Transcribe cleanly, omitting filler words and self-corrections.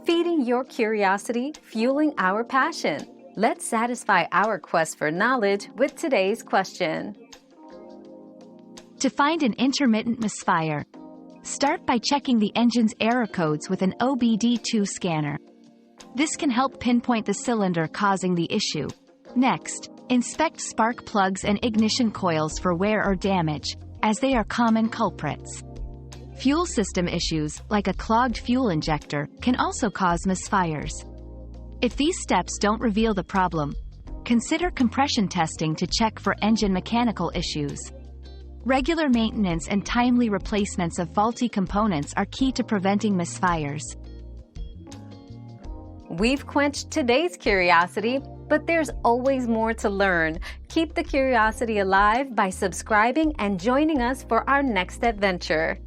feeding your curiosity, fueling our passion. Let's satisfy our quest for knowledge with today's question. To find an intermittent misfire, start by checking the engine's error codes with an OBD2 scanner. This can help pinpoint the cylinder causing the issue. Next, inspect spark plugs and ignition coils for wear or damage, as they are common culprits. Fuel system issues, like a clogged fuel injector, can also cause misfires. If these steps don't reveal the problem, consider compression testing to check for engine mechanical issues. Regular maintenance and timely replacements of faulty components are key to preventing misfires. We've quenched today's curiosity, but there's always more to learn. Keep the curiosity alive by subscribing and joining us for our next adventure.